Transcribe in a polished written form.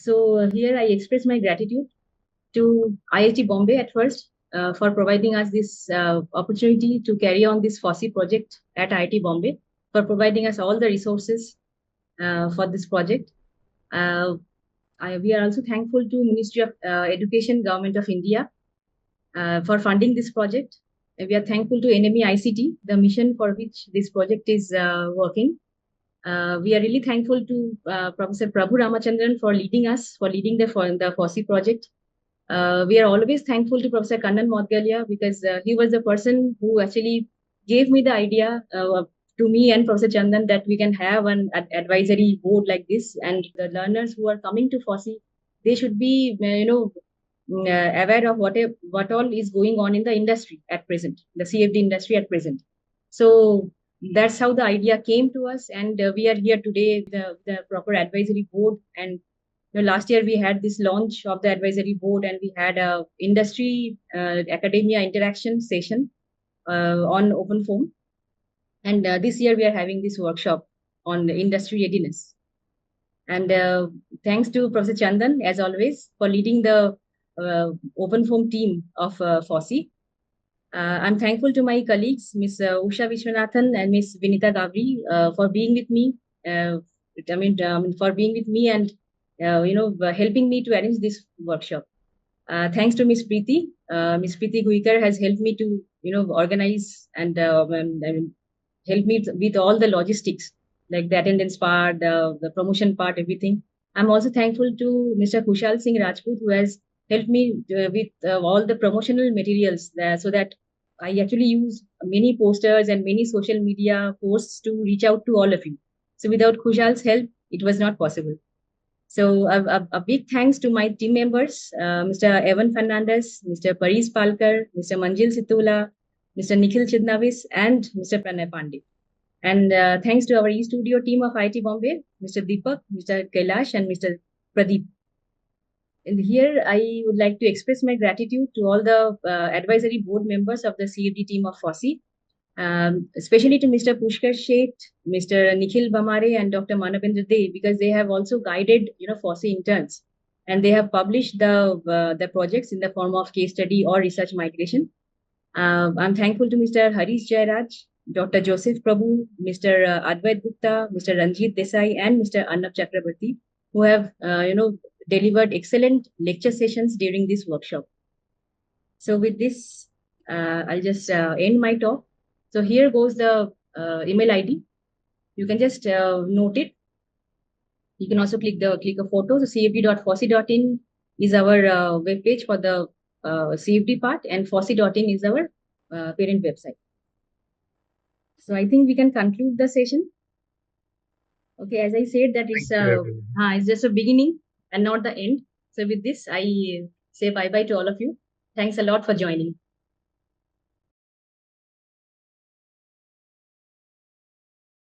So here I express my gratitude to IIT Bombay at first for providing us this opportunity to carry on this FOSSEE project at IIT Bombay, for providing us all the resources for this project. We are also thankful to Ministry of Education, Government of India for funding this project. We are thankful to NME ICT, the mission for which this project is working. We are really thankful to Professor Prabhu Ramachandran for leading us, for leading the FOSSEE project. We are always thankful to Professor Kannan Modgalia because he was the person who actually gave me the idea to me and Professor Chandan that we can have an advisory board like this, and the learners who are coming to FOSSEE, they should be, aware of what all is going on in the industry at present, the CFD industry at present. So that's how the idea came to us, and we are here today, the proper advisory board. And last year we had this launch of the advisory board, and we had a industry academia interaction session on open forum. And this year we are having this workshop on the industry readiness. And thanks to Professor Chandan, as always, for leading the open forum team of FOSSEE. I'm thankful to my colleagues, Ms. Usha Vishwanathan and Ms. Vinita Gavri, for being with me. For being with me and helping me to arrange this workshop. Thanks to Ms. Preeti. Ms. Preeti Guikar has helped me to organize and help me with all the logistics, like the attendance part, the promotion part, everything. I'm also thankful to Mr. Kushal Singh Rajput, who has helped me with all the promotional materials so that I actually use many posters and many social media posts to reach out to all of you. So without Kushal's help, it was not possible. So a big thanks to my team members, Mr. Evan Fernandez, Mr. Paris Palkar, Mr. Manjil Situla, Mr. Nikhil Chidnavis, and Mr. Pranay Pandey. And thanks to our e-studio team of IIT Bombay, Mr. Deepak, Mr. Kailash, and Mr. Pradeep. And here I would like to express my gratitude to all the advisory board members of the CFD team of FOSSEE, especially to Mr. Pushkar Sheth, Mr. Nikhil Bamare, and Dr. Manavendra Dey, because they have also guided, FOSSEE interns, and they have published the projects in the form of case study or research migration. I'm thankful to Mr. Harish Jairaj, Dr. Joseph Prabhu, Mr. Advait Gupta, Mr. Ranjit Desai, and Mr. Arnab Chakrabarti, who have, delivered excellent lecture sessions during this workshop. So with this, I'll just end my talk. So here goes the email ID. You can just note it. You can also click a photo. So cfd.fossee.in is our web page for the CFD part, and fossee.in is our parent website. So I think we can conclude the session. Okay, as I said, that it's just a beginning and not the end. So with this, I say bye-bye to all of you. Thanks a lot for joining.